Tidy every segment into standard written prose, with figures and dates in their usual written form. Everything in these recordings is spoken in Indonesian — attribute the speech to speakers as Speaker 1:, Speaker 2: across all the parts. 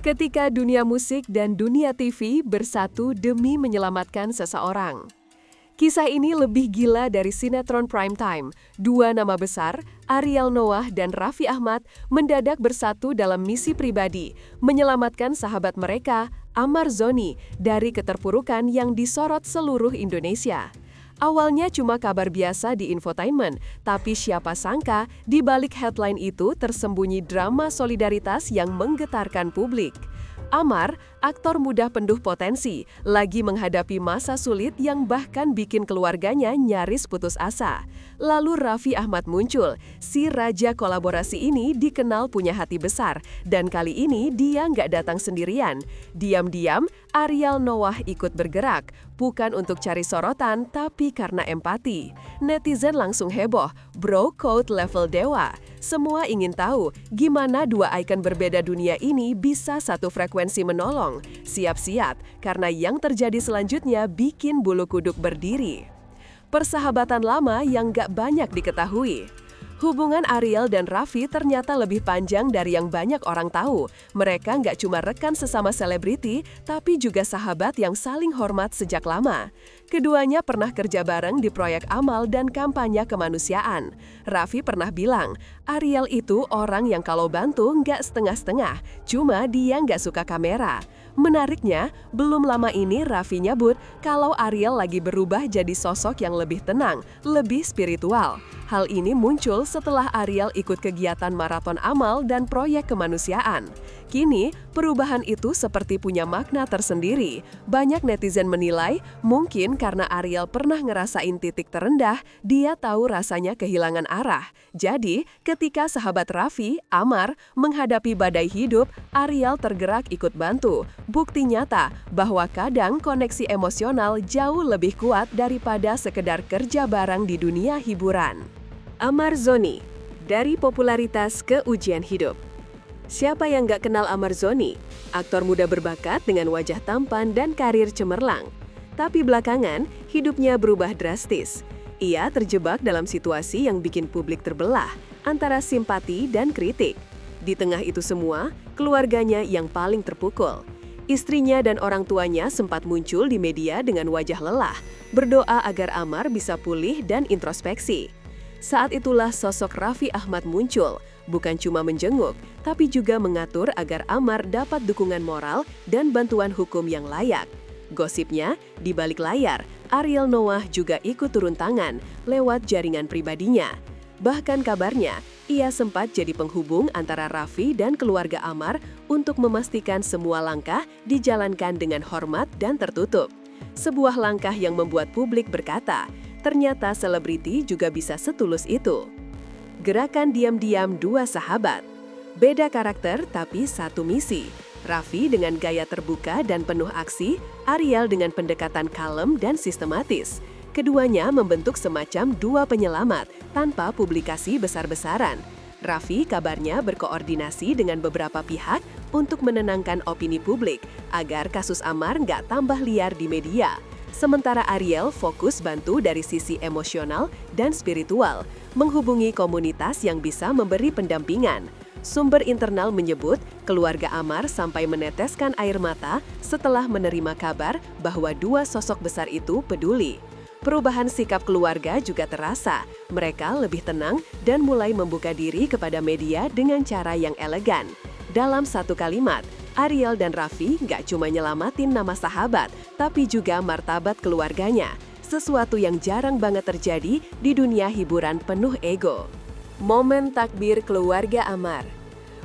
Speaker 1: Ketika dunia musik dan dunia TV bersatu demi menyelamatkan seseorang. Kisah ini lebih gila dari sinetron primetime. Dua nama besar, Ariel Noah dan Raffi Ahmad, mendadak bersatu dalam misi pribadi, menyelamatkan sahabat mereka, Amar Zoni, dari keterpurukan yang disorot seluruh Indonesia. Awalnya cuma kabar biasa di infotainment, tapi siapa sangka di balik headline itu tersembunyi drama solidaritas yang menggetarkan publik. Amar, aktor muda penuh potensi, lagi menghadapi masa sulit yang bahkan bikin keluarganya nyaris putus asa. Lalu Raffi Ahmad muncul, si raja kolaborasi ini dikenal punya hati besar, dan kali ini dia nggak datang sendirian. Diam-diam, Ariel Noah ikut bergerak, bukan untuk cari sorotan, tapi karena empati. Netizen langsung heboh, bro code level dewa. Semua ingin tahu gimana dua ikon berbeda dunia ini bisa satu frekuensi menolong. Siap-siap, karena yang terjadi selanjutnya bikin bulu kuduk berdiri. Persahabatan lama yang gak banyak diketahui. Hubungan Ariel dan Raffi ternyata lebih panjang dari yang banyak orang tahu. Mereka nggak cuma rekan sesama selebriti, tapi juga sahabat yang saling hormat sejak lama. Keduanya pernah kerja bareng di proyek amal dan kampanye kemanusiaan. Raffi pernah bilang, Ariel itu orang yang kalau bantu nggak setengah-setengah, cuma dia nggak suka kamera. Menariknya, belum lama ini Raffi nyebut kalau Ariel lagi berubah jadi sosok yang lebih tenang, lebih spiritual. Hal ini muncul setelah Ariel ikut kegiatan maraton amal dan proyek kemanusiaan. Kini, perubahan itu seperti punya makna tersendiri. Banyak netizen menilai, mungkin karena Ariel pernah ngerasain titik terendah, dia tahu rasanya kehilangan arah. Jadi, ketika sahabat Raffi, Amar, menghadapi badai hidup, Ariel tergerak ikut bantu. Bukti nyata bahwa kadang koneksi emosional jauh lebih kuat daripada sekedar kerja bareng di dunia hiburan. Amar Zoni, dari popularitas ke ujian hidup. Siapa yang gak kenal Amar Zoni? Aktor muda berbakat dengan wajah tampan dan karir cemerlang. Tapi belakangan, hidupnya berubah drastis. Ia terjebak dalam situasi yang bikin publik terbelah antara simpati dan kritik. Di tengah itu semua, keluarganya yang paling terpukul. Istrinya dan orang tuanya sempat muncul di media dengan wajah lelah, berdoa agar Amar bisa pulih dan introspeksi. Saat itulah sosok Raffi Ahmad muncul, bukan cuma menjenguk, tapi juga mengatur agar Amar dapat dukungan moral dan bantuan hukum yang layak. Gosipnya, di balik layar, Ariel Noah juga ikut turun tangan lewat jaringan pribadinya. Bahkan kabarnya, ia sempat jadi penghubung antara Raffi dan keluarga Amar untuk memastikan semua langkah dijalankan dengan hormat dan tertutup. Sebuah langkah yang membuat publik berkata, ternyata selebriti juga bisa setulus itu. Gerakan diam-diam dua sahabat. Beda karakter tapi satu misi. Raffi dengan gaya terbuka dan penuh aksi, Ariel dengan pendekatan kalem dan sistematis. Keduanya membentuk semacam dua penyelamat tanpa publikasi besar-besaran. Raffi kabarnya berkoordinasi dengan beberapa pihak untuk menenangkan opini publik agar kasus Amar nggak tambah liar di media. Sementara Ariel fokus bantu dari sisi emosional dan spiritual, menghubungi komunitas yang bisa memberi pendampingan. Sumber internal menyebut keluarga Amar sampai meneteskan air mata setelah menerima kabar bahwa dua sosok besar itu peduli. Perubahan sikap keluarga juga terasa. Mereka lebih tenang dan mulai membuka diri kepada media dengan cara yang elegan. Dalam satu kalimat, Ariel dan Raffi gak cuma nyelamatin nama sahabat, tapi juga martabat keluarganya. Sesuatu yang jarang banget terjadi di dunia hiburan penuh ego. Momen takbir keluarga Amar.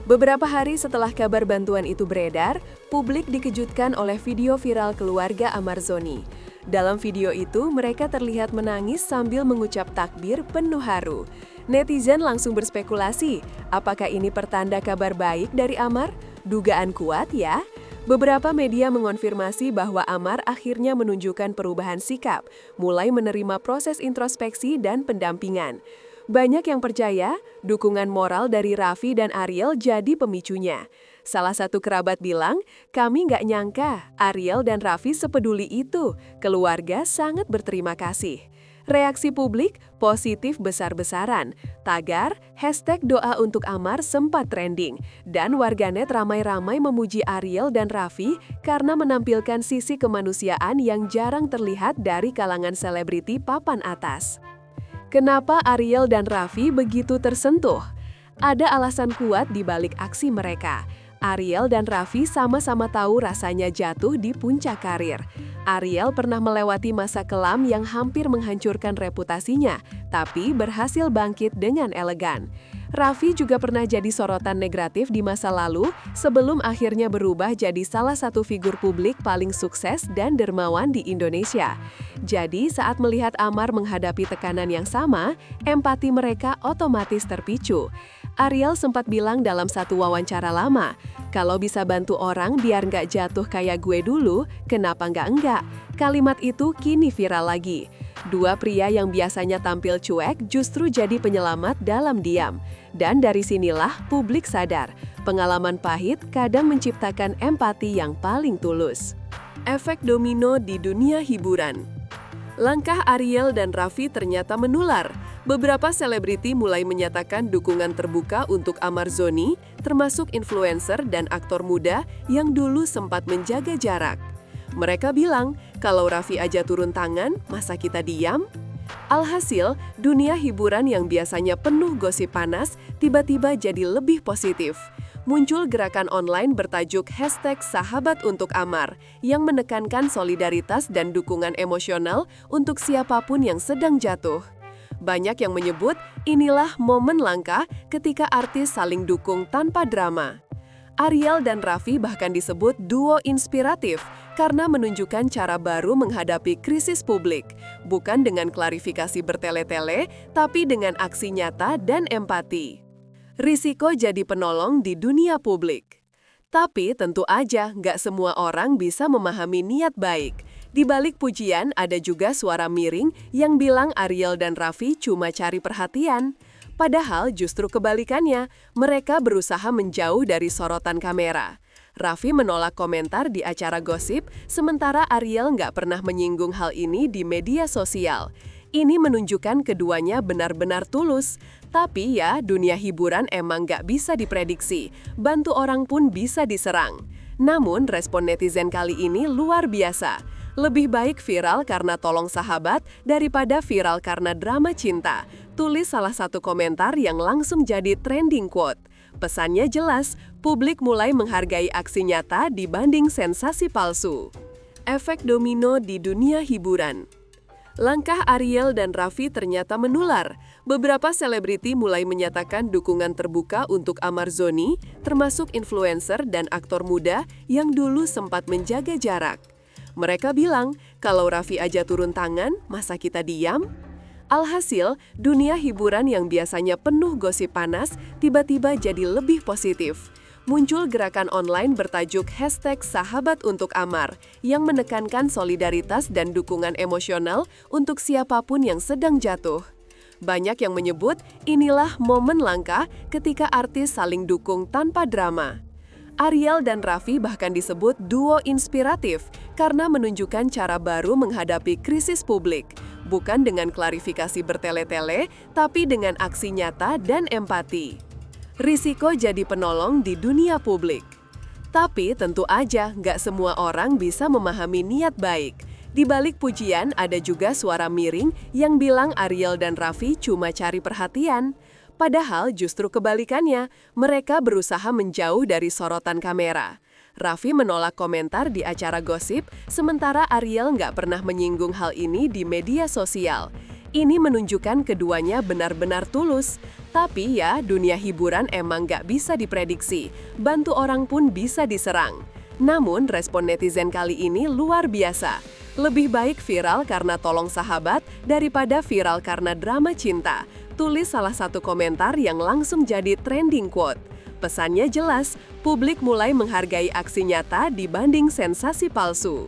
Speaker 1: Beberapa hari setelah kabar bantuan itu beredar, publik dikejutkan oleh video viral keluarga Amar Zoni. Dalam video itu, mereka terlihat menangis sambil mengucap takbir penuh haru. Netizen langsung berspekulasi, apakah ini pertanda kabar baik dari Amar? Dugaan kuat ya? Beberapa media mengonfirmasi bahwa Amar akhirnya menunjukkan perubahan sikap, mulai menerima proses introspeksi dan pendampingan. Banyak yang percaya dukungan moral dari Raffi dan Ariel jadi pemicunya. Salah satu kerabat bilang, kami nggak nyangka Ariel dan Raffi sepeduli itu. Keluarga sangat berterima kasih. Reaksi publik positif besar-besaran. Tagar, hashtag doa untuk Amar sempat trending. Dan warganet ramai-ramai memuji Ariel dan Raffi karena menampilkan sisi kemanusiaan yang jarang terlihat dari kalangan selebriti papan atas. Kenapa Ariel dan Raffi begitu tersentuh? Ada alasan kuat di balik aksi mereka. Ariel dan Raffi sama-sama tahu rasanya jatuh di puncak karir. Ariel pernah melewati masa kelam yang hampir menghancurkan reputasinya, tapi berhasil bangkit dengan elegan. Raffi juga pernah jadi sorotan negatif di masa lalu sebelum akhirnya berubah jadi salah satu figur publik paling sukses dan dermawan di Indonesia. Jadi saat melihat Amar menghadapi tekanan yang sama, empati mereka otomatis terpicu. Ariel sempat bilang dalam satu wawancara lama, "Kalau bisa bantu orang biar nggak jatuh kayak gue dulu, kenapa nggak? Kalimat itu kini viral lagi. Dua pria yang biasanya tampil cuek justru jadi penyelamat dalam diam. Dan dari sinilah publik sadar, pengalaman pahit kadang menciptakan empati yang paling tulus. Efek domino di dunia hiburan. Langkah Ariel dan Raffi ternyata menular. Beberapa selebriti mulai menyatakan dukungan terbuka untuk Amar Zoni, termasuk influencer dan aktor muda yang dulu sempat menjaga jarak. Mereka bilang, kalau Raffi aja turun tangan, masa kita diam? Alhasil, dunia hiburan yang biasanya penuh gosip panas, tiba-tiba jadi lebih positif. Muncul gerakan online bertajuk #Sahabat untuk Amar, yang menekankan solidaritas dan dukungan emosional untuk siapapun yang sedang jatuh. Banyak yang menyebut inilah momen langka ketika artis saling dukung tanpa drama. Ariel dan Raffi bahkan disebut duo inspiratif karena menunjukkan cara baru menghadapi krisis publik, bukan dengan klarifikasi bertele-tele, tapi dengan aksi nyata dan empati. Risiko jadi penolong di dunia publik. Tapi tentu aja nggak semua orang bisa memahami niat baik. Di balik pujian ada juga suara miring yang bilang Ariel dan Raffi cuma cari perhatian. Padahal justru kebalikannya, mereka berusaha menjauh dari sorotan kamera. Raffi menolak komentar di acara gosip, sementara Ariel nggak pernah menyinggung hal ini di media sosial. Ini menunjukkan keduanya benar-benar tulus. Tapi ya, dunia hiburan emang nggak bisa diprediksi. Bantu orang pun bisa diserang. Namun, respon netizen kali ini luar biasa. Lebih baik viral karena tolong sahabat daripada viral karena drama cinta. Tulis salah satu komentar yang langsung jadi trending quote. Pesannya jelas, publik mulai menghargai aksi nyata dibanding sensasi palsu. Efek domino di dunia hiburan. Langkah Ariel dan Raffi ternyata menular. Beberapa selebriti mulai menyatakan dukungan terbuka untuk Amar Zoni, termasuk influencer dan aktor muda yang dulu sempat menjaga jarak. Mereka bilang, kalau Raffi aja turun tangan, masa kita diam? Alhasil, dunia hiburan yang biasanya penuh gosip panas, tiba-tiba jadi lebih positif. Muncul gerakan online bertajuk #Sahabat untuk Amar, yang menekankan solidaritas dan dukungan emosional untuk siapapun yang sedang jatuh. Banyak yang menyebut inilah momen langka ketika artis saling dukung tanpa drama. Ariel dan Raffi bahkan disebut duo inspiratif karena menunjukkan cara baru menghadapi krisis publik, bukan dengan klarifikasi bertele-tele, tapi dengan aksi nyata dan empati. Risiko jadi penolong di dunia publik. Tapi tentu aja nggak semua orang bisa memahami niat baik. Di balik pujian ada juga suara miring yang bilang Ariel dan Raffi cuma cari perhatian. Padahal justru kebalikannya, mereka berusaha menjauh dari sorotan kamera. Raffi menolak komentar di acara gosip, sementara Ariel nggak pernah menyinggung hal ini di media sosial. Ini menunjukkan keduanya benar-benar tulus. Tapi ya, dunia hiburan emang nggak bisa diprediksi. Bantu orang pun bisa diserang. Namun, respon netizen kali ini luar biasa. Lebih baik viral karena tolong sahabat daripada viral karena drama cinta. Tulis salah satu komentar yang langsung jadi trending quote. Pesannya jelas, publik mulai menghargai aksi nyata dibanding sensasi palsu.